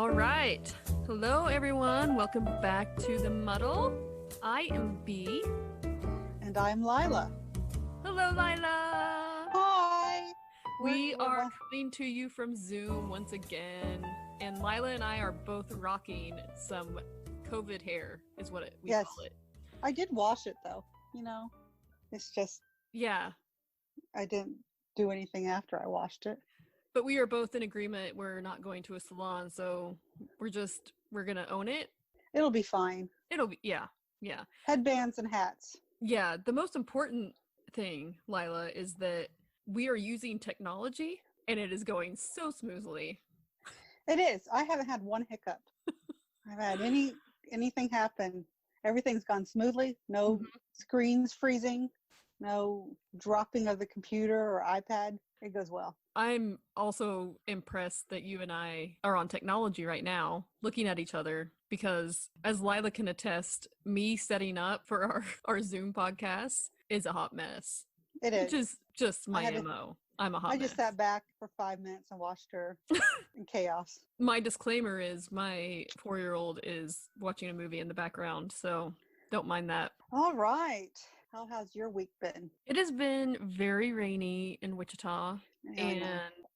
All right. Hello, everyone. Welcome back to the Muddle. I am B. And I'm Lila. Hello, Lila. Hi. We are coming to you from Zoom once again. And Lila and I are both rocking some COVID hair, is what we call it. I did wash it, though. It's just... Yeah. I didn't do anything after I washed it. But we are both in agreement. We're not going to a salon, so we're going to own it. It'll be fine. Yeah. Headbands and hats. Yeah, the most important thing, Lila, is that we are using technology, and it is going so smoothly. It is. I haven't had one hiccup. I haven't had anything happen. Everything's gone smoothly. No screens freezing. No dropping of the computer or iPad. It goes well. I'm also impressed that you and I are on technology right now, looking at each other, because as Lila can attest, me setting up for our Zoom podcast is a hot mess. It is. Which is just my MO. I'm a hot mess. I just sat back for 5 minutes and watched her in chaos. My disclaimer is my 4-year-old is watching a movie in the background, so don't mind that. All right. How has your week been? It has been very rainy in Wichita, and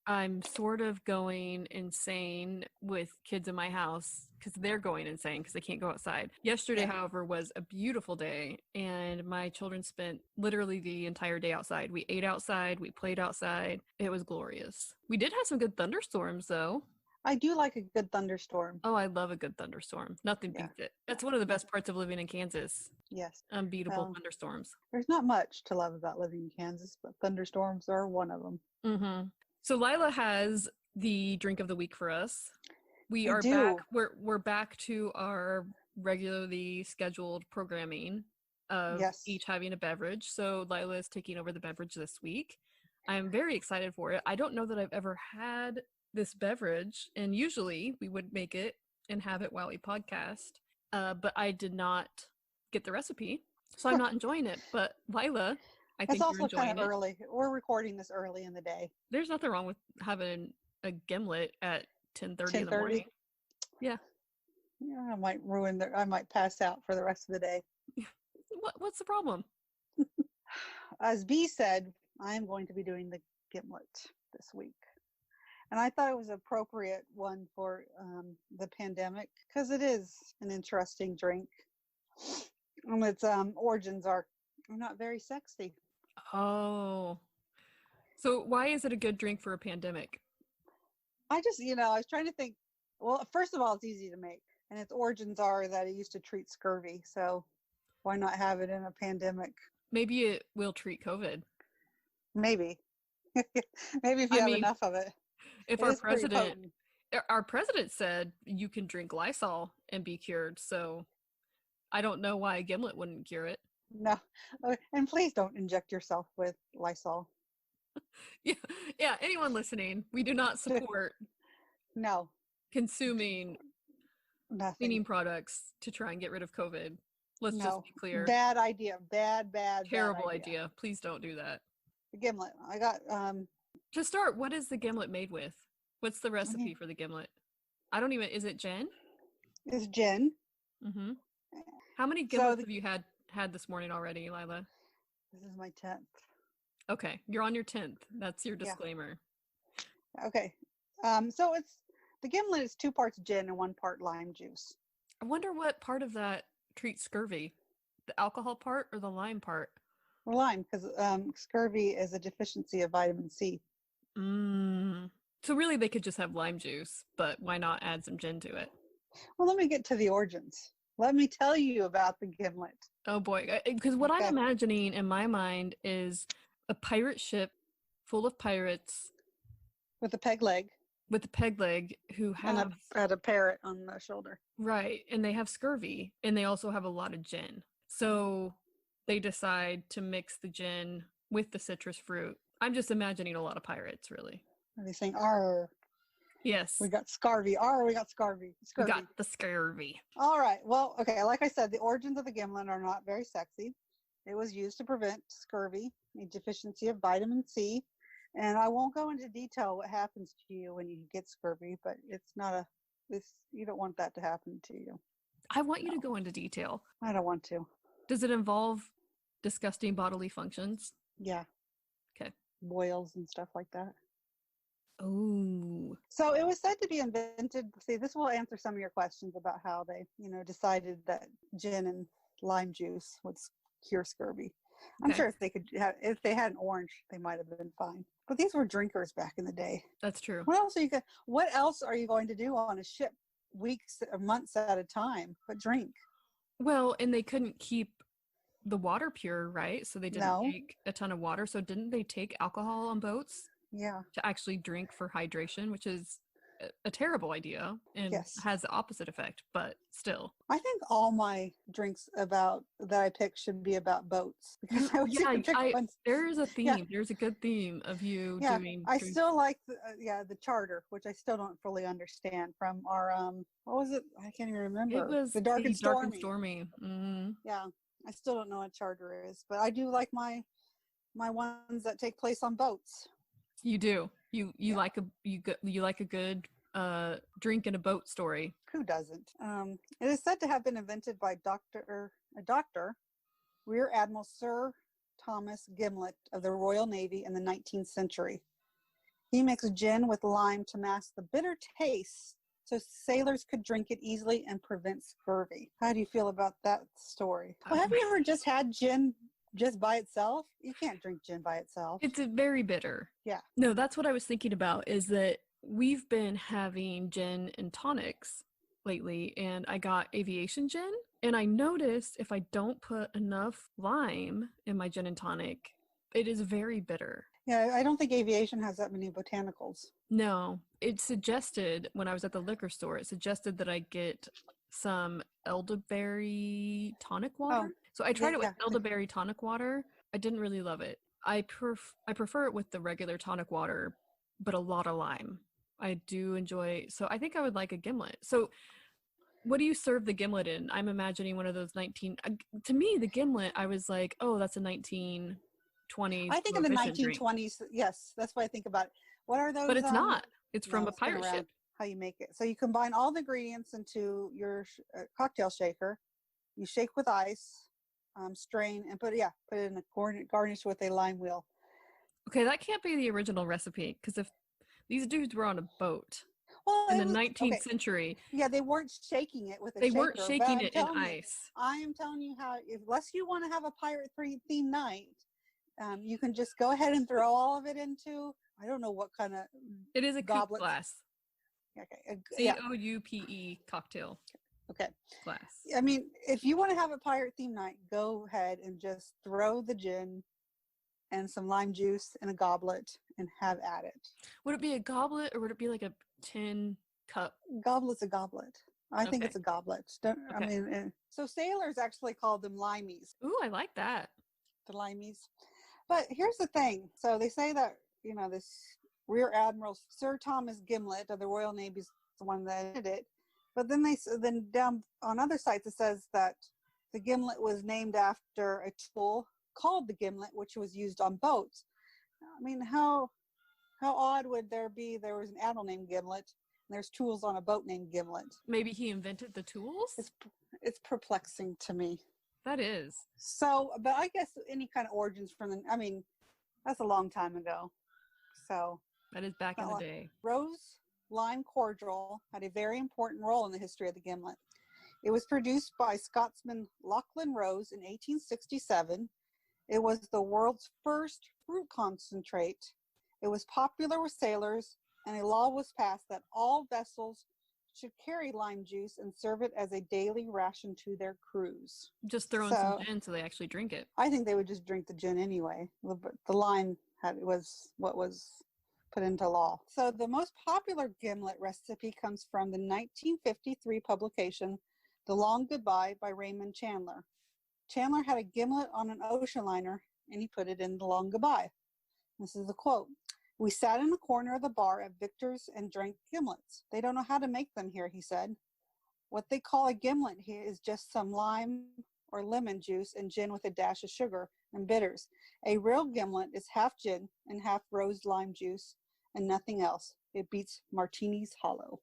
I'm sort of going insane with kids in my house because they're going insane because they can't go outside. Yesterday, however, was a beautiful day, and my children spent literally the entire day outside. We ate outside, we played outside. It was glorious. We did have some good thunderstorms, though. I do like a good thunderstorm. Oh, I love a good thunderstorm. Nothing beats it. That's one of the best parts of living in Kansas. Yes. Unbeatable thunderstorms. There's not much to love about living in Kansas, but thunderstorms are one of them. Mm-hmm. So Lila has the drink of the week for us. We are back. We're back to our regularly scheduled programming of each having a beverage. So Lila is taking over the beverage this week. I'm very excited for it. I don't know that I've ever had this beverage, and usually we would make it and have it while we podcast, but I did not get the recipe, so I'm not enjoying it. But Lila, I think you're enjoying it. It's also kind of early. We're recording this early in the day. There's nothing wrong with having a gimlet at 10:30 in the morning. Yeah, I might I might pass out for the rest of the day. What's the problem? As B said, I'm going to be doing the gimlet this week. And I thought it was an appropriate one for the pandemic because it is an interesting drink. And its origins are not very sexy. Oh. So why is it a good drink for a pandemic? I just, I was trying to think. Well, first of all, it's easy to make. And its origins are that it used to treat scurvy. So why not have it in a pandemic? Maybe it will treat COVID. Maybe. Maybe if you have enough of it. If our president said you can drink Lysol and be cured, so I don't know why a gimlet wouldn't cure it. No, and please don't inject yourself with Lysol. Yeah. Anyone listening, we do not support consuming cleaning products to try and get rid of COVID. Let's just be clear. Bad idea. Terrible idea. Please don't do that. The gimlet. I got To start, what is the gimlet made with? What's the recipe for the gimlet? Is it gin? It's gin. Mm-hmm. How many gimlets have you had this morning already, Lila? This is my 10th. Okay, you're on your 10th. That's your disclaimer. Yeah. Okay. So the gimlet is 2 parts gin and 1 part lime juice. I wonder what part of that treats scurvy. The alcohol part or the lime part? Lime, because scurvy is a deficiency of vitamin C. So really they could just have lime juice, but why not add some gin to it? Well, let me get to the origins. Let me tell you about the gimlet. Oh boy, because what I'm imagining in my mind is a pirate ship full of pirates. With a peg leg. Who have... And a parrot on the shoulder. Right, and they have scurvy, and they also have a lot of gin. So they decide to mix the gin with the citrus fruit. I'm just imagining a lot of pirates, really. Are they saying, "Arr"? Yes. We got scurvy. Arr, we got scurvy. We got the scurvy. All right. Well, okay. Like I said, the origins of the gimlet are not very sexy. It was used to prevent scurvy, a deficiency of vitamin C. And I won't go into detail what happens to you when you get scurvy, but it's not You don't want that to happen to you. I want you to go into detail. I don't want to. Does it involve disgusting bodily functions? Yeah. Okay. Boils and stuff like that. Oh. So it was said to be invented. See, this will answer some of your questions about how they, decided that gin and lime juice would cure scurvy. I'm sure if they had an orange, they might have been fine. But these were drinkers back in the day. That's true. What else are you going to do on a ship weeks or months at a time but drink? Well, and they couldn't keep the water pure, right? So they didn't take a ton of water. So didn't they take alcohol on boats? Yeah. To actually drink for hydration, which is a terrible idea and has the opposite effect, but still. I think all my drinks that I pick should be about boats. Because there is a theme. Yeah. There's a good theme of you doing. I still like the charter, which I still don't fully understand from our what was it? I can't even remember. It was the Dark and Stormy. Mm-hmm. Yeah, I still don't know what charter is, but I do like my ones that take place on boats. You do. You like a good drink in a boat story. Who doesn't? It is said to have been invented by a doctor, Rear Admiral Sir Thomas Gimlet of the Royal Navy in the 19th century. He mixed gin with lime to mask the bitter taste so sailors could drink it easily and prevent scurvy. How do you feel about that story? Well, have you ever just had gin just by itself? You can't drink gin by itself. It's very bitter. Yeah. No, that's what I was thinking about, is that we've been having gin and tonics lately, and I got aviation gin, and I noticed if I don't put enough lime in my gin and tonic, it is very bitter. Yeah, I don't think aviation has that many botanicals. No, it suggested, when I was at the liquor store, it suggested that I get some elderberry tonic water. So I tried it with elderberry tonic water. I didn't really love it. I prefer it with the regular tonic water, but a lot of lime. I do enjoy. So I think I would like a gimlet. So what do you serve the gimlet in? I'm imagining one of those to me, the gimlet, I was like, oh, that's a 1920s. I think in the 1920s, yes, that's what I think about it. What are those? But it's not. It's from a pirate ship. How you make it. So you combine all the ingredients into your cocktail shaker. You shake with ice, strain, and put it in a garnish with a lime wheel. Okay, that can't be the original recipe, because if these dudes were on a boat in the 19th century. Yeah, they weren't shaking it with a shaker. They weren't shaking it in ice. I am telling you how, unless you want to have a pirate theme night, you can just go ahead and throw all of it into, I don't know what kind of. It is a coupe glass. Okay. COUPE cocktail. Okay. Glass. I mean, if you want to have a pirate theme night, go ahead and just throw the gin and some lime juice in a goblet and have at it. Would it be a goblet, or would it be like a tin cup? Goblet's a goblet. I think it's a goblet. I mean, so sailors actually called them limeys. Ooh, I like that. The limeys. But here's the thing. So they say that, this Rear Admiral Sir Thomas Gimlet of the Royal Navy is the one that did it. But then down on other sites, it says that the gimlet was named after a tool called the gimlet, which was used on boats. I mean, how odd would there be? There was an admiral named Gimlet, and there's tools on a boat named Gimlet. Maybe he invented the tools? It's perplexing to me. That is. So, but I guess any kind of origins that's a long time ago. So. That is back in the day. Rose lime cordial had a very important role in the history of the gimlet. It was produced by Scotsman Lachlan Rose in 1867. It was the world's first fruit concentrate. It was popular with sailors, and a law was passed that all vessels should carry lime juice and serve it as a daily ration to their crews. Just throw in some gin so they actually drink it. I think they would just drink the gin anyway. The lime was what was put into law. So the most popular gimlet recipe comes from the 1953 publication, The Long Goodbye by Raymond Chandler. Chandler had a gimlet on an ocean liner, and he put it in The Long Goodbye. This is the quote. "We sat in a corner of the bar at Victor's and drank gimlets. They don't know how to make them here," he said. "What they call a gimlet here is just some lime or lemon juice and gin with a dash of sugar and bitters. A real gimlet is half gin and half rose lime juice and nothing else. It beats martinis hollow."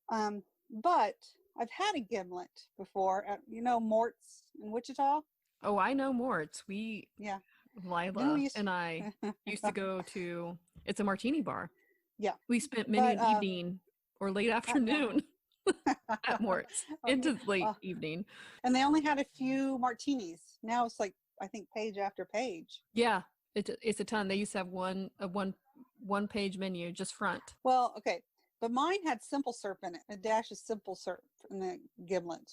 But I've had a gimlet before at, Mort's in Wichita. Oh, I know Mort's. Yeah. Lila and I used to go to, it's a martini bar. Yeah. We spent many an evening or late afternoon at Mort's into late evening. And they only had a few martinis. Now it's like, I think, page after page. Yeah, it's a ton. They used to have one page menu, just front. Well, okay. But mine had simple syrup in it, a dash of simple syrup in the gimlet.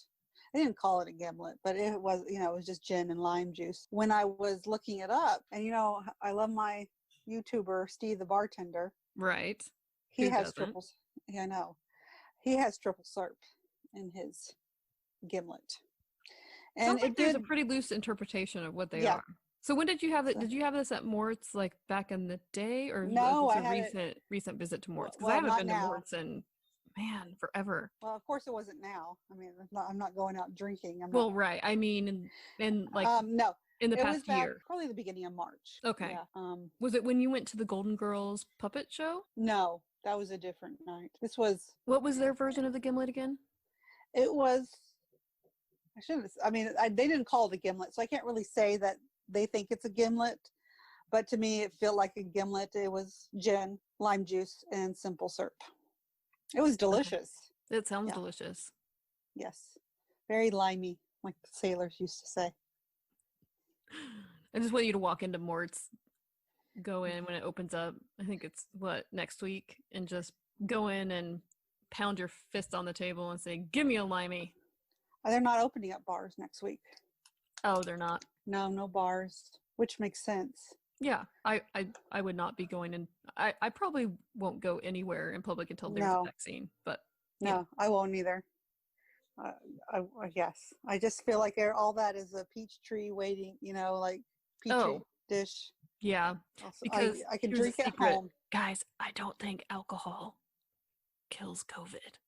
I didn't call it a gimlet, but it was, it was just gin and lime juice. When I was looking it up, and I love my YouTuber, Steve the bartender. Right. He has triple. Yeah, I know. He has triple syrup in his gimlet. And sounds like there's a pretty loose interpretation of what they are. So when did you have it? Did you have this at Mort's like back in the day, or no? Was it a recent visit to Mort's? Because I haven't been to Mort's in forever. Well, of course it wasn't now. I mean, I'm not going out drinking. Right. I mean, in like no, in the past year, probably the beginning of March. Okay. Yeah. Was it when you went to the Golden Girls puppet show? No, that was a different night. This was. What was their version of the gimlet again? It was. They didn't call it a gimlet, so I can't really say that they think it's a gimlet. But to me, it felt like a gimlet. It was gin, lime juice, and simple syrup. It was delicious. It sounds delicious. Yes. Very limey, like the sailors used to say. I just want you to walk into Mort's, go in when it opens up. I think it's next week, and just go in and pound your fist on the table and say, "Give me a limey." They're not opening up bars next week. Oh, they're not? No bars, which makes sense. Yeah, I would not be going in. I probably won't go anywhere in public until there's a vaccine. But no, I won't either. I guess I just feel like all that is a peach tree waiting. Like peach dish. Yeah, also, because I can drink at home. Guys, I don't think alcohol kills COVID.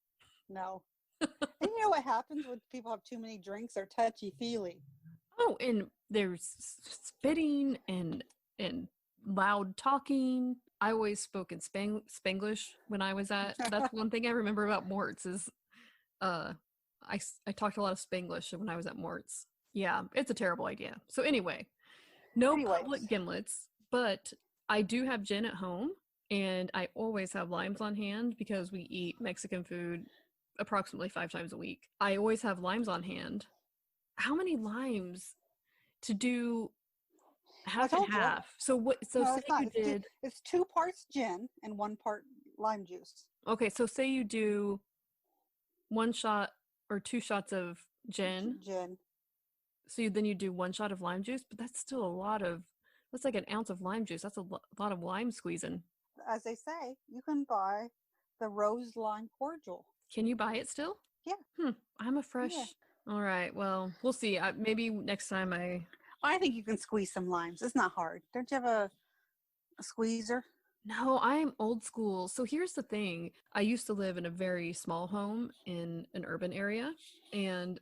No. And you know what happens when people have too many drinks? They're touchy-feely. Oh, and there's spitting and loud talking. I always spoke in Spanglish when I was at. That's one thing I remember about Mort's is I talked a lot of Spanglish when I was at Mort's. Yeah, it's a terrible idea. So anyway, public gimlets, but I do have gin at home, and I always have limes on hand because we eat Mexican food approximately 5 times a week. I always have limes on hand. How many limes to do half and half? So what? So say you did. It's 2 parts gin and 1 part lime juice. Okay, so say you do 1 shot or 2 shots of gin. So then you do 1 shot of lime juice, but that's still a lot of. That's like an ounce of lime juice. That's a lot of lime squeezing. As they say, you can buy the rose lime cordial. Can you buy it still? Yeah. I'm a fresh. Yeah. All right. Well, we'll see. Maybe next time I think you can squeeze some limes. It's not hard. Don't you have a squeezer? No, I'm old school. So here's the thing. I used to live in a very small home in an urban area. And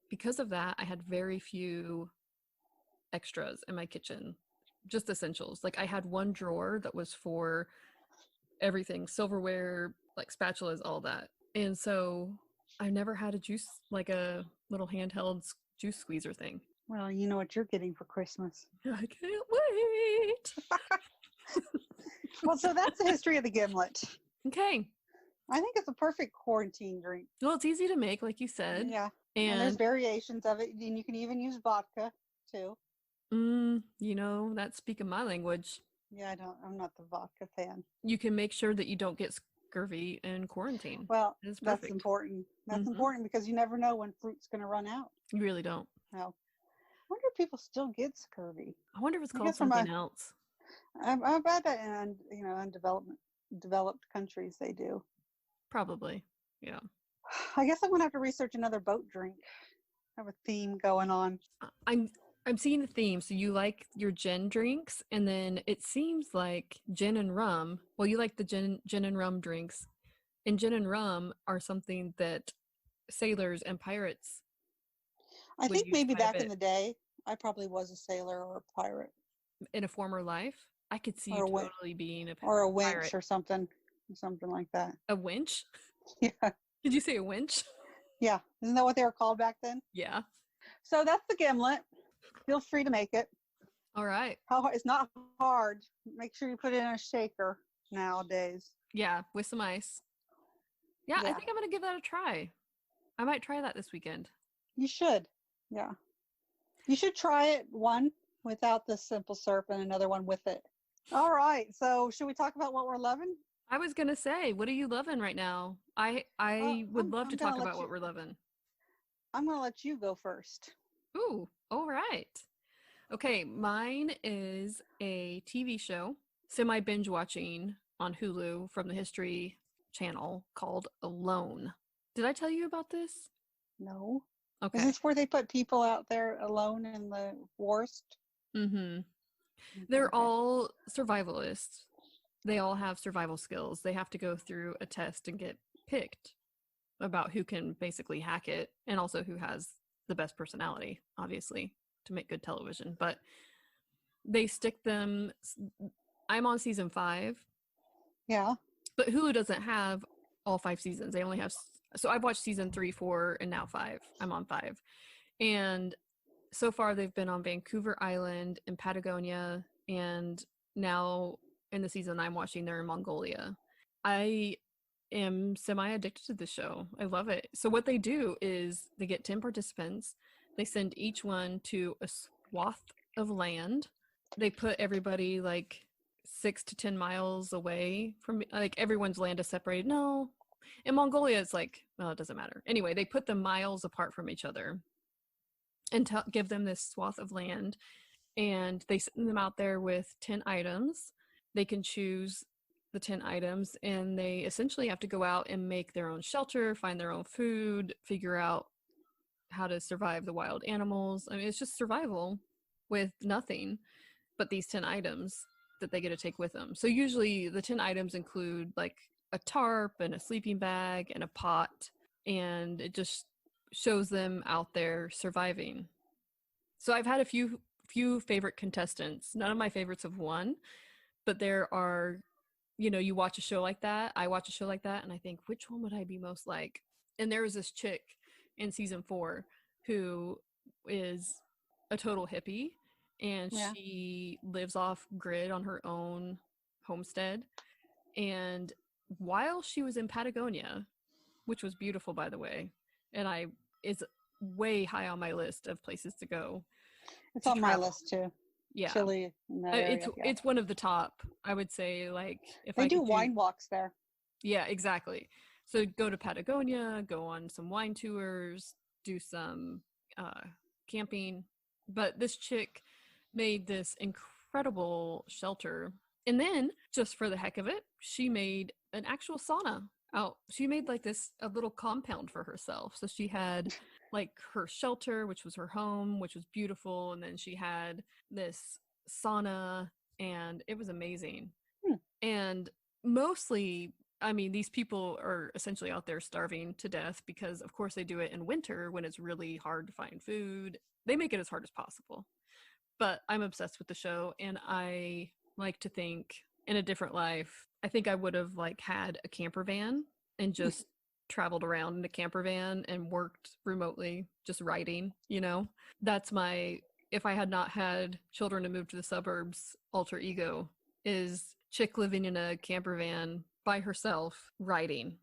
because of that, I had very few extras in my kitchen. Just essentials. Like I had 1 drawer that was for everything. Silverware, like spatulas, all that. And so I never had a little handheld juice squeezer thing. Well, you know what you're getting for Christmas. I can't wait. Well, so that's the history of the gimlet. Okay. I think it's a perfect quarantine drink. Well, it's easy to make, like you said. Yeah. And there's variations of it. And you can even use vodka, too. That's speaking my language. Yeah, I'm not the vodka fan. You can make sure that you don't get scurvy in quarantine. Well, that's important. That's important because you never know when fruit's going to run out. You really don't. No. I wonder if people still get scurvy. I wonder if it's called something else. I bet that in developed countries they do. Probably, yeah. I guess I'm going to have to research another boat drink. I have a theme going on. I'm seeing the theme. So you like your gin drinks, and then it seems like gin and rum. Well, you like the gin and rum drinks, and gin and rum are something that sailors and pirates. I think maybe back in the day, I probably was a sailor or a pirate. In a former life, I could see you totally being a pirate. Or a winch or something like that. A winch? Yeah. Did you say a winch? Yeah. Isn't that what they were called back then? Yeah. So that's the gimlet. Feel free to make it. All right. It's not hard. Make sure you put it in a shaker nowadays. Yeah, with some ice. Yeah, I think I'm going to give that a try. I might try that this weekend. You should. Yeah. You should try it, one without the simple syrup and another one with it. All right. So should we talk about what we're loving? I was going to say, what are you loving right now? I would love to talk about what we're loving. I'm going to let you go first. Ooh, all right. Okay, mine is a TV show, semi binge watching on Hulu from the History Channel called Alone. Did I tell you about this? No. Okay. Is this where they put people out there alone in the forest? Mm-hmm. They're all survivalists. They all have survival skills. They have to go through a test and get picked about who can basically hack it and also who has the best personality, obviously, to make good television. But they stick them. I'm on season 5. Yeah. But Hulu doesn't have all 5 seasons. They only have, so I've watched season 3, 4, and now 5. I'm on 5. And so far they've been on Vancouver Island in Patagonia, and now in the season I'm watching, they're in Mongolia. I am semi-addicted to the show. I love it. So what they do is they get 10 participants. They send each one to a swath of land. They put everybody like 6 to 10 miles away from, like, everyone's land is separated. No, in Mongolia it's like, well, it doesn't matter. Anyway, they put them miles apart from each other and give them this swath of land, and they send them out there with 10 items. They can choose the 10 items, and they essentially have to go out and make their own shelter, find their own food, figure out how to survive the wild animals. I mean, it's just survival with nothing but these 10 items that they get to take with them. So usually the 10 items include like a tarp and a sleeping bag and a pot, and it just shows them out there surviving. So I've had a few favorite contestants. None of my favorites have won, but there are, you watch a show like that, I watch a show like that, and I think, which one would I be most like? And there was this chick in season 4 who is a total hippie, and she lives off grid on her own homestead. And while she was in Patagonia, which was beautiful, by the way, and is way high on my list of places to go. It's on my list too. Yeah, Chile. It's one of the top. I would say, like, if they do wine walks there. Yeah, exactly. So go to Patagonia, go on some wine tours, do some camping. But this chick made this incredible shelter, and then just for the heck of it, she made an actual sauna out. She made like a little compound for herself. So she had like her shelter, which was her home, which was beautiful, and then she had this sauna, and it was amazing. And mostly, I mean, these people are essentially out there starving to death because, of course, they do it in winter when it's really hard to find food. They make it as hard as possible. But I'm obsessed with the show, and I like to think, in a different life, I think I would have like had a camper van and just traveled around in a camper van and worked remotely, just writing, That's if I had not had children and moved to the suburbs, alter ego is chick living in a camper van by herself, writing.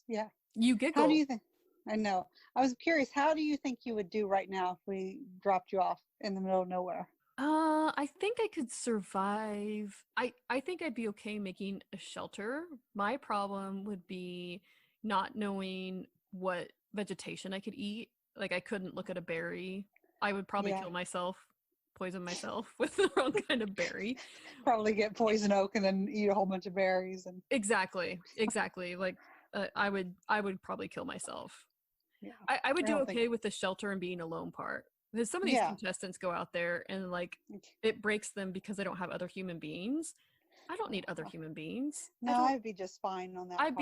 Yeah. You giggle. How do you think? I know. I was curious, how do you think you would do right now if we dropped you off in the middle of nowhere? I think I could survive. I think I'd be okay making a shelter. My problem would be not knowing what vegetation I could eat. Like, I couldn't look at a berry. I would probably kill myself, poison myself with the wrong kind of berry. Probably get poison oak and then eat a whole bunch of berries. And Exactly. Like, I would probably kill myself. Yeah. I would do okay with the shelter and being alone part. Because some of these contestants go out there and like it breaks them because they don't have other human beings. I don't need other human beings. No, I'd be just fine on that part.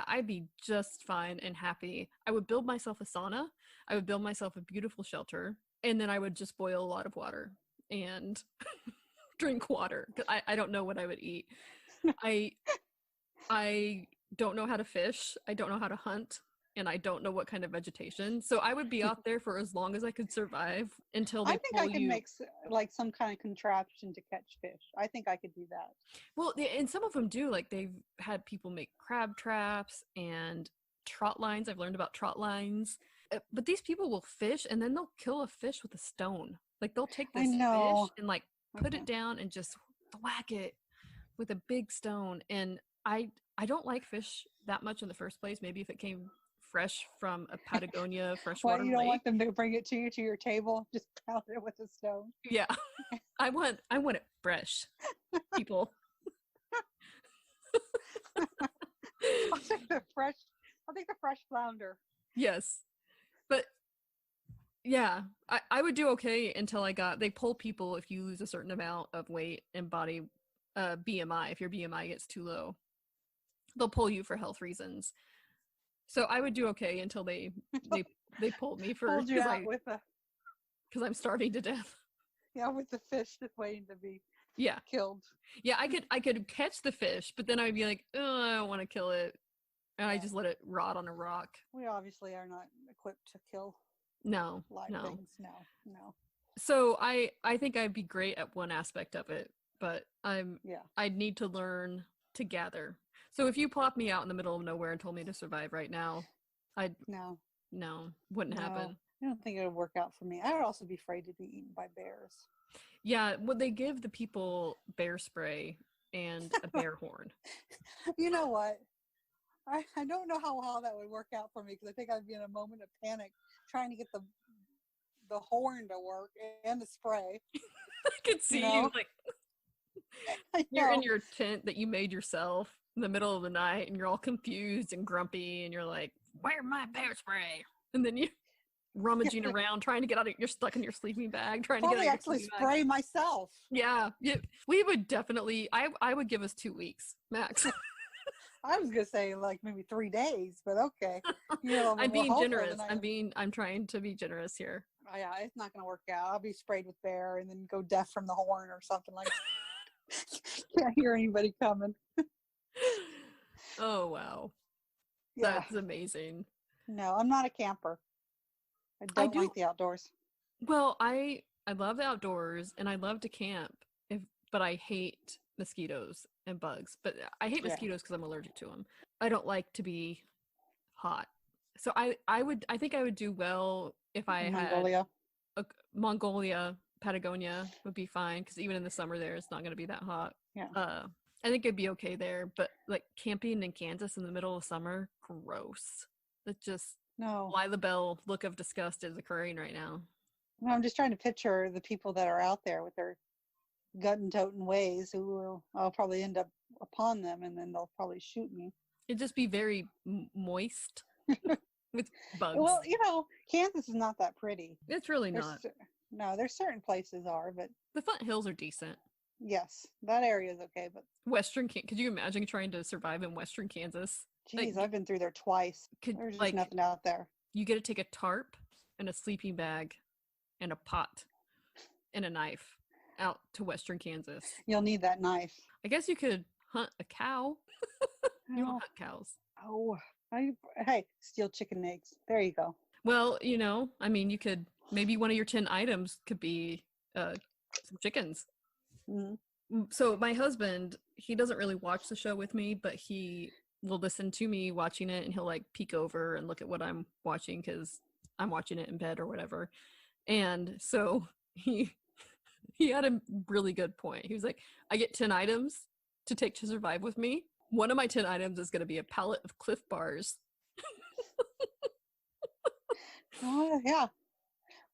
I'd be just fine and happy. I would build myself a sauna. I would build myself a beautiful shelter, and then I would just boil a lot of water and drink water. I don't know what I would eat. I don't know how to fish, I don't know how to hunt, and I don't know what kind of vegetation. So I would be out there for as long as I could survive until I they think pull I can you. make like some kind of contraption to catch fish. I think I could do that. Well, and some of them do. Like they've had people make crab traps and trot lines. I've learned about trot lines. But these people will fish and then they'll kill a fish with a stone. Like they'll take I this know. fish and like put it down and just whack it with a big stone. And I don't like fish that much in the first place. Maybe if it came fresh from a Patagonia freshwater What, you don't lake. want them to bring it to your table? Just pound it with a stone. Yeah. I want it fresh, people. I'll take the fresh flounder. Yes. But yeah, I would do okay until they pull people if you lose a certain amount of weight and body BMI. If your BMI gets too low, they'll pull you for health reasons. So I would do okay until they pulled me for because I'm starving to death. Yeah, with the fish that's waiting to be killed. Yeah, I could catch the fish, but then I'd be like, oh, I don't want to kill it. And I just let it rot on a rock. We obviously are not equipped to kill live things. No. So I think I'd be great at one aspect of it, but I'd need to learn to gather. So if you plopped me out in the middle of nowhere and told me to survive right now, wouldn't happen. I don't think it would work out for me. I would also be afraid to be eaten by bears. Yeah, well, they give the people bear spray and a bear horn. You know what? I don't know how well that would work out for me because I think I'd be in a moment of panic trying to get the horn to work and the spray. I could see you like you're in your tent that you made yourself in the middle of the night and you're all confused and grumpy and you're like, where's my bear spray? And then you rummaging around trying to get out of you're stuck in your sleeping bag trying to get out of your actually spray myself. Yeah, we would definitely I would give us 2 weeks max. I was gonna say like maybe 3 days, but okay. I'm being generous. I'm trying to be generous here. Oh, yeah, it's not gonna work out. I'll be sprayed with bear and then go deaf from the horn or something like that. Can't hear anybody coming. Oh wow. Yeah. That's amazing. No, I'm not a camper. I don't like the outdoors. Well, I love the outdoors and I love to camp, but I hate mosquitoes and bugs. But I hate mosquitoes because I'm allergic to them. I don't like to be hot. So I think I would do well if I had Mongolia, Patagonia would be fine because even in the summer there it's not going to be that hot. Yeah. I think it'd be okay there, but like camping in Kansas in the middle of summer, gross. It's just Lila Bell look of disgust is occurring right now. No, I'm just trying to picture the people that are out there with their gun-toting ways who I'll probably end up upon them and then they'll probably shoot me. It'd just be very moist with bugs. Well, Kansas is not that pretty. It's really not. No, there's certain places are, but the Flint Hills are decent. Yes, that area is okay, but could you imagine trying to survive in Western Kansas? Jeez, I've been through there twice. There's just nothing out there. You get to take a tarp and a sleeping bag and a pot and a knife out to Western Kansas. You'll need that knife. I guess you could hunt a cow. You won't hunt cows. Oh, hey, steal chicken eggs. There you go. Well, I mean, you could, maybe one of your 10 items could be some chickens. Mm-hmm. So my husband, he doesn't really watch the show with me, but he will listen to me watching it and he'll like peek over and look at what I'm watching because I'm watching it in bed or whatever. And so he had a really good point. He was like, I get 10 items to take to survive with me. One of my 10 items is going to be a pallet of Cliff Bars. Yeah.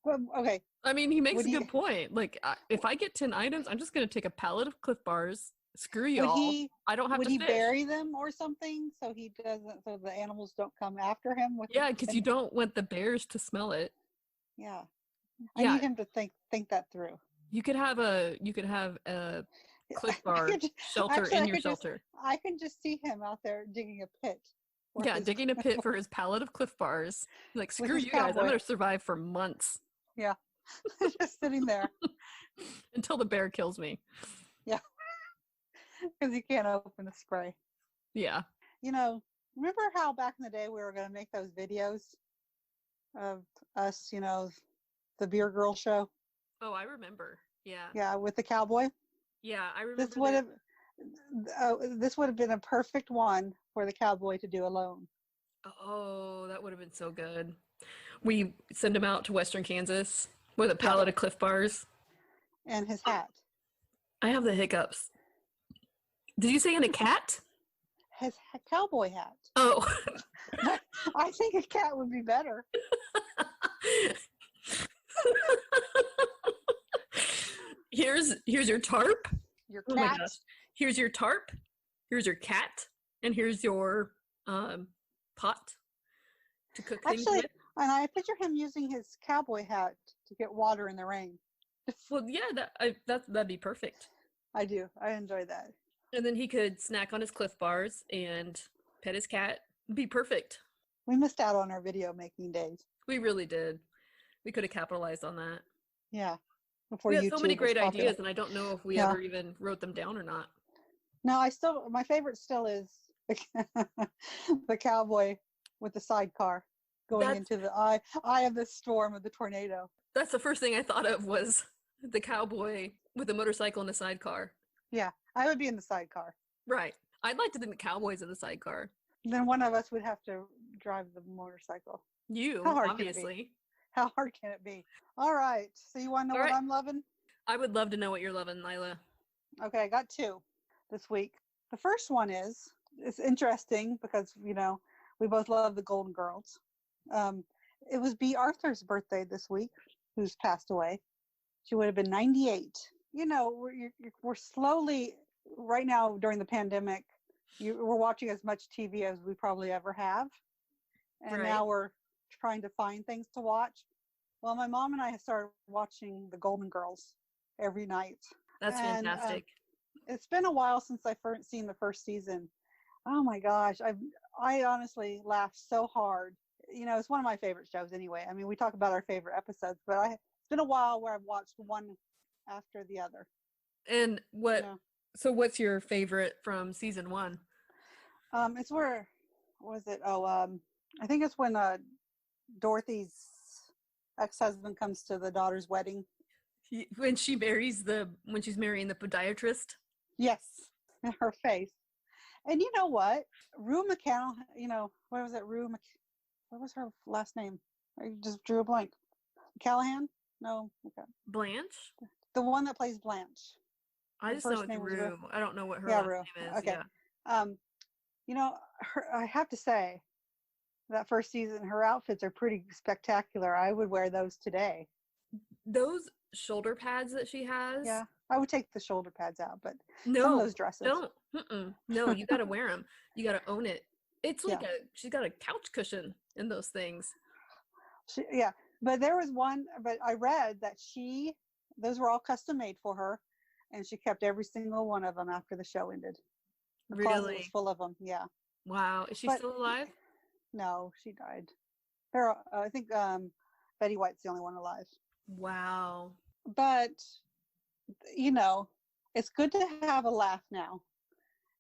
Well, okay. I mean, he makes a good point. Like, if I get 10 items, I'm just going to take a pallet of Cliff Bars. Screw y'all. I don't have to fish. Would he bury them or something so the animals don't come after him? Yeah, because you don't want the bears to smell it. Yeah. I need him to think that through. You could have a Cliff Bar shelter in your shelter. I can just see him out there digging a pit. Yeah, digging a pit for his pallet of Cliff Bars. Like, screw you guys, I'm going to survive for months. Yeah, just sitting there. Until the bear kills me. Yeah, because you can't open the spray. Yeah. Remember how back in the day we were going to make those videos of us, the Beer Girl show? Oh, I remember. Yeah. Yeah, with the cowboy. Yeah, I remember. This would have been a perfect one for the cowboy to do alone. Oh, that would have been so good. We send him out to Western Kansas with a pallet of Cliff Bars. And his hat. I have the hiccups. Did you say in a cat? His cowboy hat. Oh. But I think a cat would be better. Here's your tarp. Your cat. Oh my gosh. Here's your tarp. Here's your cat. And here's your pot to cook things with. And I picture him using his cowboy hat to get water in the rain. Well, yeah, that'd be perfect. I do. I enjoy that. And then he could snack on his Cliff Bars and pet his cat. It'd be perfect. We missed out on our video making days. We really did. We could have capitalized on that. Yeah. We had so many great ideas, and I don't know if we ever even wrote them down or not. No, my favorite still is the cowboy with the sidecar going into the eye of the storm of the tornado. That's the first thing I thought of was the cowboy with a motorcycle and a sidecar. Yeah, I would be in the sidecar. Right. I'd like to think the cowboy's in the sidecar. Then one of us would have to drive the motorcycle. You, obviously. How hard can it be? All right. So you want to know what I'm loving? I would love to know what you're loving, Lila. Okay, I got two this week. The first one it's interesting because, we both love the Golden Girls. It was Bea Arthur's birthday this week, who's passed away. She would have been 98. We're slowly, right now during the pandemic, we're watching as much TV as we probably ever have. And now we're trying to find things to watch. Well, my mom and I have started watching the Golden Girls every night. That's fantastic. It's been a while since I've seen the first season. Oh my gosh, I honestly laughed so hard. It's one of my favorite shows anyway. I mean, we talk about our favorite episodes, but it's been a while where I've watched one after the other. And so what's your favorite from season 1? It's where, what was it? I think it's when Dorothy's ex-husband comes to the daughter's wedding. When she's marrying the podiatrist? Yes, in her face. And you know what? Rue McCall, what was it? What was her last name? I just drew a blank. Callahan? No. Okay. Blanche? The one that plays Blanche. I just know it's Rue. I don't know what her last name is. Okay. Yeah. I have to say, that first season, her outfits are pretty spectacular. I would wear those today. Those shoulder pads that she has. Yeah, I would take the shoulder pads out, but some of those dresses. Don't. No, you got to wear them. You got to own it. It's like she's got a couch cushion in those things. But there was one, but I read that those were all custom made for her, and she kept every single one of them after the show ended. The closet was full of them. Yeah. Wow. Is she still alive? No, she died. I think Betty White's the only one alive. Wow. But, it's good to have a laugh now.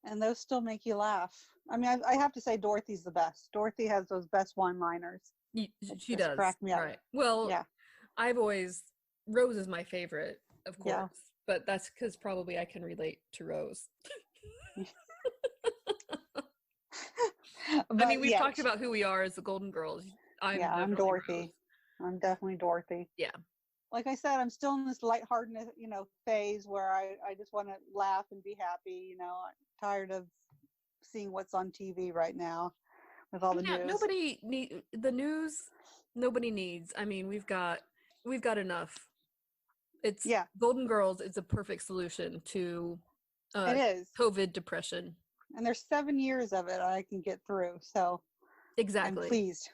And those still make you laugh. I mean, I have to say Dorothy's the best. Dorothy has those best one-liners. She does. Crack me up. Right. Well, Rose is my favorite, of course. Yeah. But that's because probably I can relate to Rose. I mean, we've talked about who we are as the Golden Girls. I'm Dorothy. Rose. I'm definitely Dorothy. Yeah. Like I said, I'm still in this lightheartedness, phase where I just want to laugh and be happy. I'm tired of seeing what's on TV right now with all the news. Nobody needs. I mean, we've got enough. Golden Girls is a perfect solution to it is COVID depression. And there's 7 years of it I can get through. So exactly. I'm pleased.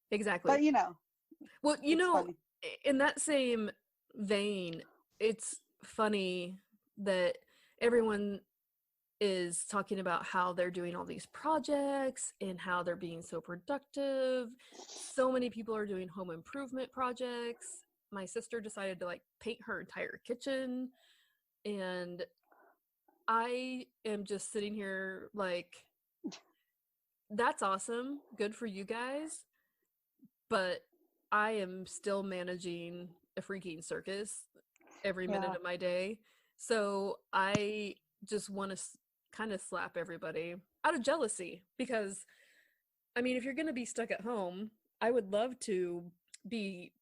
Exactly. But well, funny. In that same vein, it's funny that everyone is talking about how they're doing all these projects and how they're being so productive. So many people are doing home improvement projects. My sister decided to paint her entire kitchen, and I am just sitting here that's awesome. Good for you guys. But I am still managing a freaking circus every minute of my day. So I just want to kind of slap everybody out of jealousy because, I mean, if you're going to be stuck at home, I would love to be,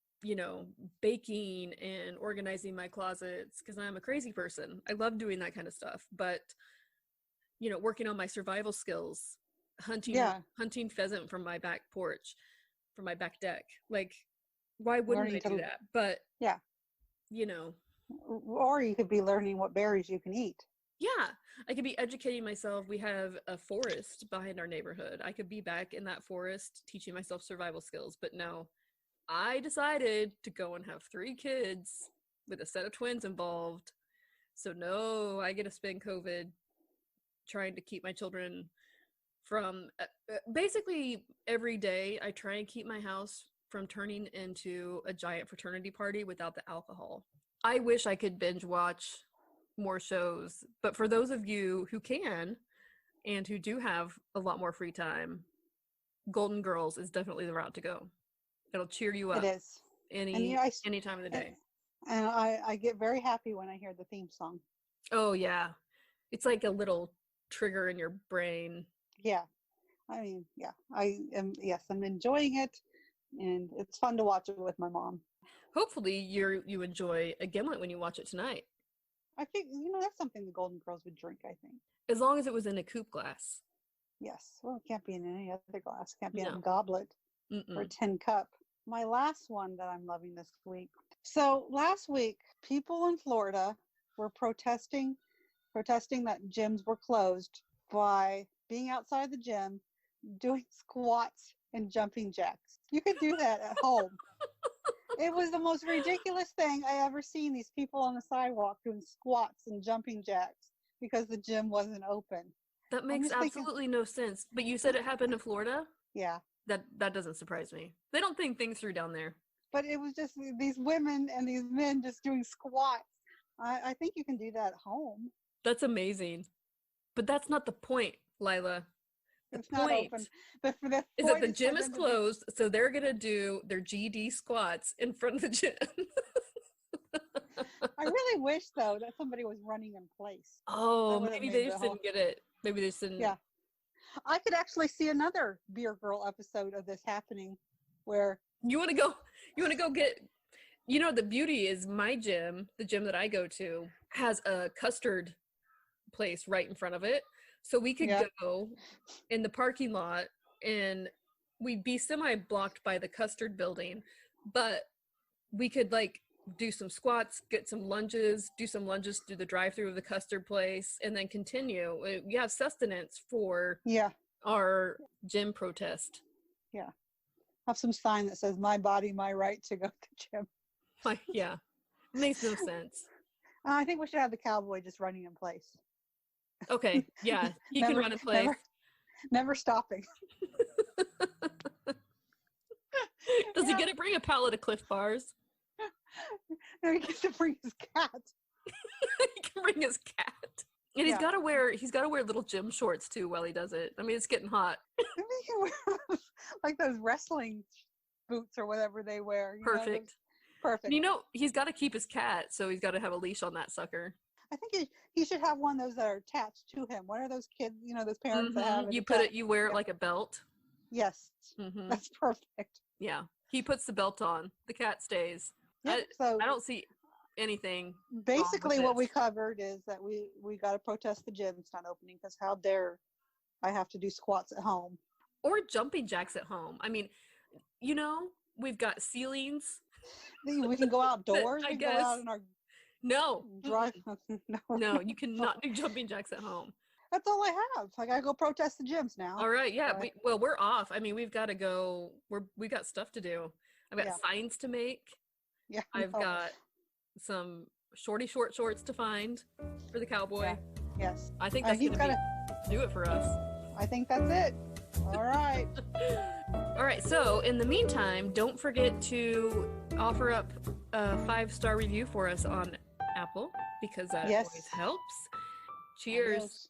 baking and organizing my closets because I'm a crazy person. I love doing that kind of stuff. But, working on my survival skills, hunting pheasant from my back porch, from my back deck. Like, why wouldn't I do that? But, Or you could be learning what berries you can eat. Yeah, I could be educating myself. We have a forest behind our neighborhood. I could be back in that forest teaching myself survival skills. But no, I decided to go and have 3 kids with a set of twins involved. So no, I get to spend COVID trying to keep my children from basically every day. I try and keep my house from turning into a giant fraternity party without the alcohol. I wish I could binge watch more shows, but for those of you who can and who do have a lot more free time, Golden Girls is definitely the route to go. It'll cheer you up. It is. Any time of the day. And I get very happy when I hear the theme song. Oh yeah. It's like a little trigger in your brain. Yeah. I mean, yeah. I'm enjoying it, and it's fun to watch it with my mom. Hopefully you enjoy a Gimlet when you watch it tonight. I think, that's something the Golden Girls would drink, I think. As long as it was in a coupe glass. Yes. Well, it can't be in any other glass. It can't be in a goblet or a tin cup. My last one that I'm loving this week. So last week, people in Florida were protesting that gyms were closed by being outside the gym, doing squats and jumping jacks. You could do that at home. It was the most ridiculous thing I ever seen. These people on the sidewalk doing squats and jumping jacks because the gym wasn't open. That makes absolutely no sense. But you said it happened in Florida? Yeah. That doesn't surprise me. They don't think things through down there. But it was just these women and these men just doing squats. I think you can do that at home. That's amazing. But that's not the point, Lila. It's not open. Is that the gym is closed, so they're going to do their GD squats in front of the gym. I really wish, though, that somebody was running in place. Oh, maybe they just didn't get it. Maybe they just didn't. Yeah. I could actually see another Beer Girl episode of this happening where... You want to go get... the beauty is my gym, the gym that I go to, has a custard place right in front of it. So we could go in the parking lot and we'd be semi-blocked by the custard building, but we could do some squats, get some lunges, do through the drive-through of the custard place, and then continue. We have sustenance for our gym protest. Yeah. Have some sign that says, "My body, my right to go to the gym." Yeah. Makes no sense. I think we should have the cowboy just running in place. Okay, yeah, he can run in place. Never stopping. Does he get to bring a pallet of Cliff Bars? No, he gets to bring his cat. He can bring his cat. And he's got to wear little gym shorts too while he does it. I mean, it's getting hot. Maybe he can wear like those wrestling boots or whatever they wear. Perfect. Perfect. He's got to keep his cat, so he's got to have a leash on that sucker. I think he should have one of those that are attached to him. What are those kids, those parents that have it? You wear it like a belt. Yes. Mm-hmm. That's perfect. Yeah. He puts the belt on. The cat stays. Yep, so I don't see anything. Basically what we covered is that we got to protest the gym's not opening because how dare I have to do squats at home. Or jumping jacks at home. I mean, we've got ceilings. We can go outdoors. I guess. Go out in our No. No, you cannot do jumping jacks at home. That's all I have. I gotta go protest the gyms now. All right, yeah. We're off. I mean, we've got to go. We got stuff to do. I've got signs to make. Yeah. I've got some short shorts to find for the cowboy. Yeah. Yes. I think that's gonna do it for us. I think that's it. All right. All right. So in the meantime, don't forget to offer up a 5-star review for us on Apple because that always helps. Cheers.